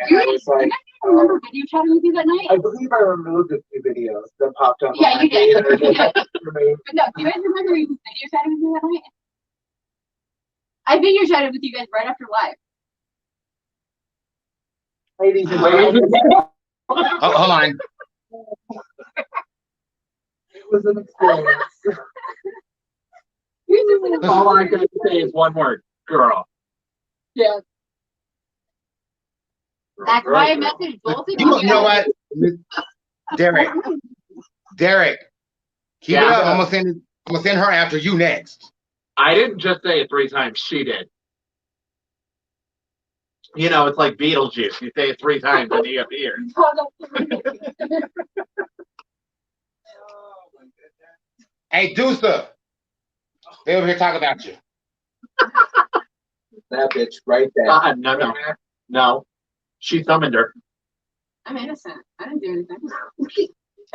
You and I was like, remember video chatting with you that night? I believe I removed a few videos that popped up. Yeah, you did. Removed. But no, do you guys remember you video chatting with me that night? I video chatted with you guys right after live. Ladies and Ladies gentlemen, Oh, hold on. it was an experience. All I can say is one word. Girl. Yeah. That's why I messaged both of You know what? Derek. Keep it up. I'm gonna send her after you next. I didn't just say it 3 times. She did. You know, it's like Beetlejuice. You say it 3 times and he appears. Hey, Deusa. They over here talking about you. That bitch right there. No. She summoned her. I'm innocent. I didn't do anything.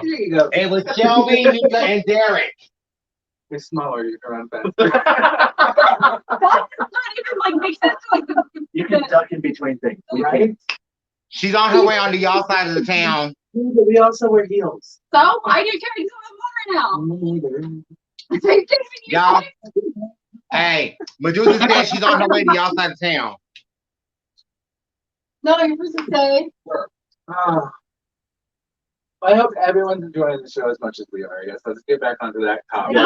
There you go. It was Shelby, Mika, and Derek. You're smaller, you can run faster. That does not even like make sense. Like You can duck in between things. Right? She's on her way on the y'all side of the town. But we also wear heels. So I do carry some more right now. Y'all. Hey, Medusa said she's on her way to y'all side of town. No, you're supposed to say. Oh, I hope everyone's enjoying the show as much as we are. I guess let's get back onto that topic.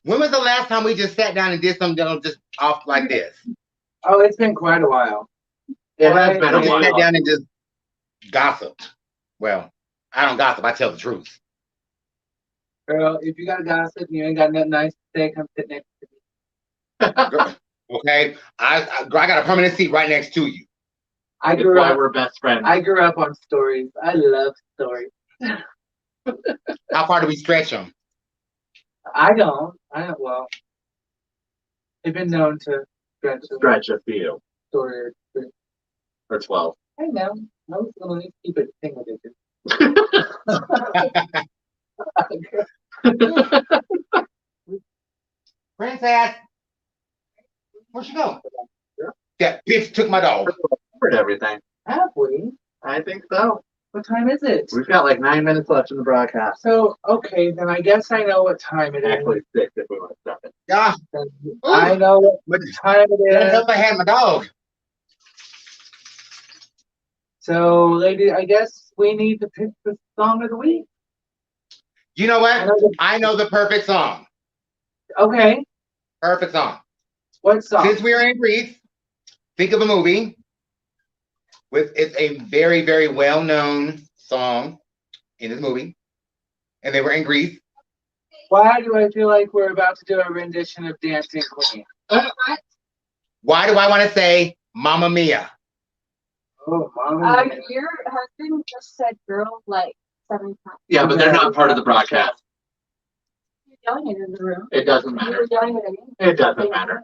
When was the last time we just sat down and did something just off like this? Oh, it's been quite a while. It has been a We just sat while. down and just gossiped. Well, I don't gossip. I tell the truth. Girl, if you got to gossip and you ain't got nothing nice to say, come sit next to me. Okay, I got a permanent seat right next to you. I That's grew why up. we're best friends. I grew up on stories. I love stories. How far do we stretch them? I don't. Well, they've been known to Stretch a few story. or 12. I know. Most little things keep it single digit. Princess, where'd she go? That bitch took my dog. Covered everything. Have we? I think so. What time is it? We've got like 9 minutes left in the broadcast. So, okay, then I guess I know what time it is. Actually, 6 if we want to stop it. Yeah, I know what time it that's is. if I had my dog. So, lady, I guess we need to pick the song of the week. You know what? I know the perfect song. Okay, Perfect song. what song? Since we are in Greece, think of a movie with it's a very, very well-known song in this movie. And they were in Greece. Why do I feel like we're about to do a rendition of Dancing Queen? Why do I want to say Mamma Mia? Oh, Mama. Mia. Your husband just said girl like 7 times. Yeah, but they're not part of the broadcast. You're yelling it in the room. It doesn't You matter. were yelling it at me. It doesn't matter.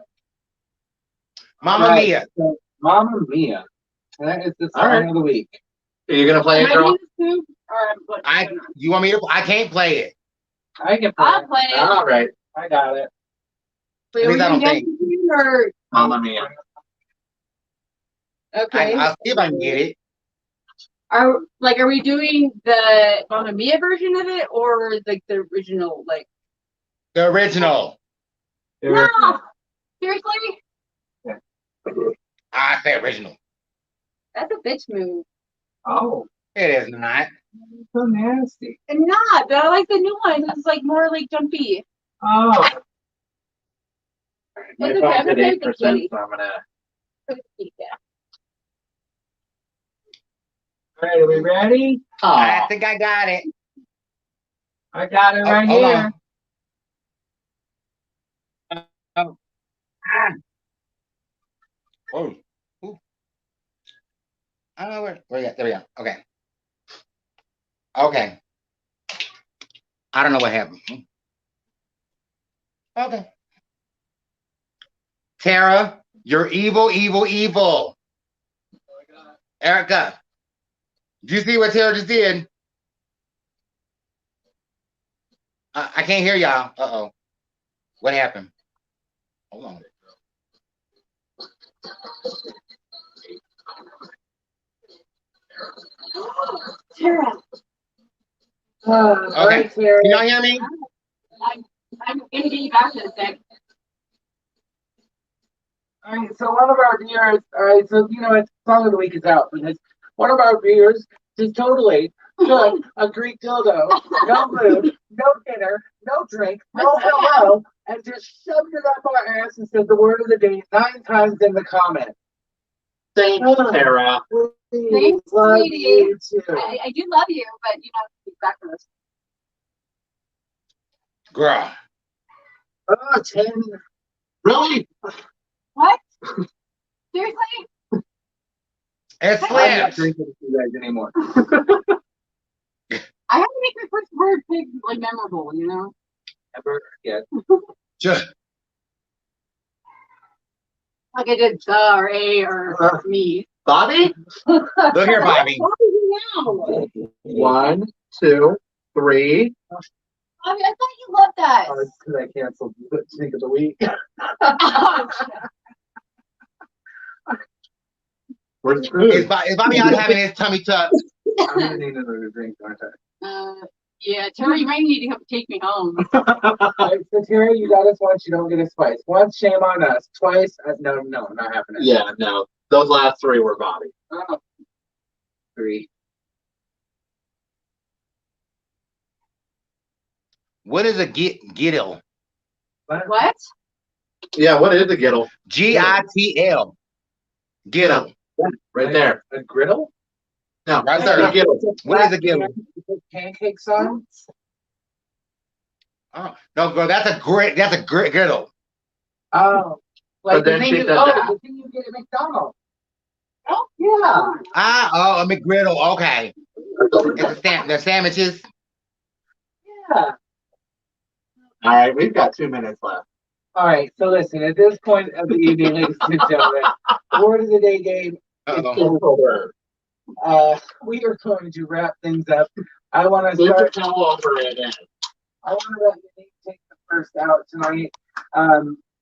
Mamma Right. Mia. So, Mamma Mia. That is the song All right. of the week. Are you going to play it, Am I girl? doing this too? Or what? You want me to? I can't play it. I can play. I'll play it. All right. I got it. Wait, At least are I we don't think. dancing queen or Mamma Mia. okay? I'll see if I can get it. Are we doing the Mamma Mia version of it or like the original? Like The original. no, seriously, I say original. that's a bitch move. Oh, It is not. so nasty. And not, but I like the new one. It's like more like jumpy. Oh. My It's okay, phone's I'm at okay 8%, with so the I'm going to... Yeah. All right, are we ready? I think I got it. I got it Oh, right hold here. on. Oh. Ooh. I don't know where we at. There we go. Okay. Okay. I don't know what happened. Okay. Tara, you're evil, evil, evil. Erica, do you see what Tara just did? I can't hear y'all. Uh-oh. What happened? Hold on. Tara, All Okay. right, Terry. Can y'all hear me? I'm gonna get you back in a sec. All right, so one of our viewers, all right, so you know, it's song of the week is out because one of our viewers just totally took a Greek dildo, no food, no dinner, no drink, no hello, and just shoved it up our ass and said the word of the day 9 times in the comment. Thanks, Tara. Thanks, Love sweetie. you too. I do love you, but you know, get back to us. Girl. Oh, 10. Really? What? Seriously? It's I'm not slips. drinking with you guys anymore. I have to make my first word big, like memorable, you know? Ever yet. Just Like I did the or a or me. Bobby? look here, Bobby. What do you now? 1, 2, 3. I thought you loved that. Oh, it's because I canceled the drink of the week. We're Is screwed. Bobby out having his tummy tuck? I'm gonna need another drink, aren't I? Yeah, Terry, you might need to come take me home. All right, so Terry, you got us once, you don't get us twice. Once, shame on us. Twice, no, not happening. Yeah, no. Those last 3 were Bobby. Oh. 3. What is a giddle? What? Yeah, what is a giddle? Gitl. Giddle. Right there. A griddle? No, Right that's there. a giddle. What is a giddle? Pancakes on? Oh, no, girl, that's a griddle. Oh. But Like the then thing she you, said that. the thing you get at McDonald's. Oh, yeah. A McGriddle. Okay. It's the sandwiches. Yeah. All right, we've got 2 minutes left. All right, so listen, at this point of the evening, ladies and gentlemen, word of the day game is Uh-oh. over. We are going to wrap things up. I want to Super start. towel over it. I want to let Unique take the first out tonight.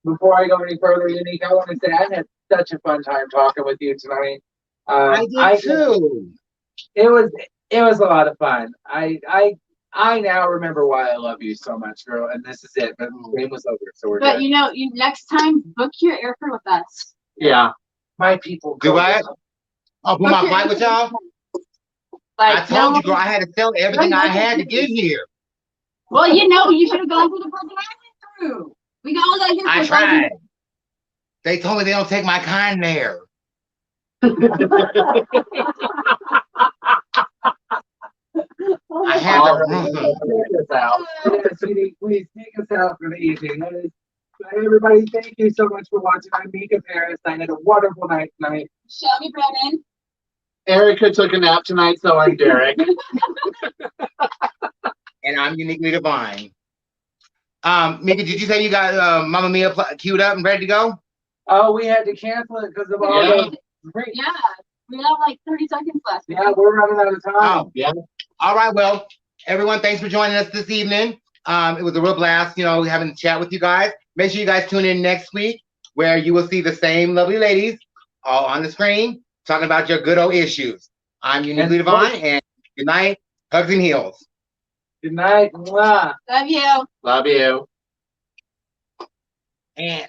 Before I go any further, Unique, I want to say I had such a fun time talking with you tonight. I did too. It was a lot of fun. I now remember why I love you so much, girl. And this is it. But the game was over, so we're But good. you know, next time book your airfare with us. Yeah. My people. Do I? Oh, put my flight with y'all? Like, I told you, girl, I had to sell everything I had to get here. Well, you know, you should have gone through the person I went through. We got all that here. I tried. They told me they don't take my kind there. I had to run. Take us out. Yes, Unique, please take us out for the evening. Everybody, thank you so much for watching. I'm Mika Paris. I had a wonderful night tonight. Shelby Brennan. Erica took a nap tonight, so I'm Derek. And I'm uniquely divine. Mika, did you say you got Mamma Mia queued up and ready to go? Oh, we had to cancel it because of all the. Yeah, we have like 30 seconds left. Yeah, we're running out of time. Oh, Yeah. all right. Well, everyone, thanks for joining us this evening. It was a real blast, having a chat with you guys. Make sure you guys tune in next week where you will see the same lovely ladies all on the screen talking about your good old issues. I'm uniquely divine, and good night, hugs and heels. Good night. Mwah. Love you. Love you. And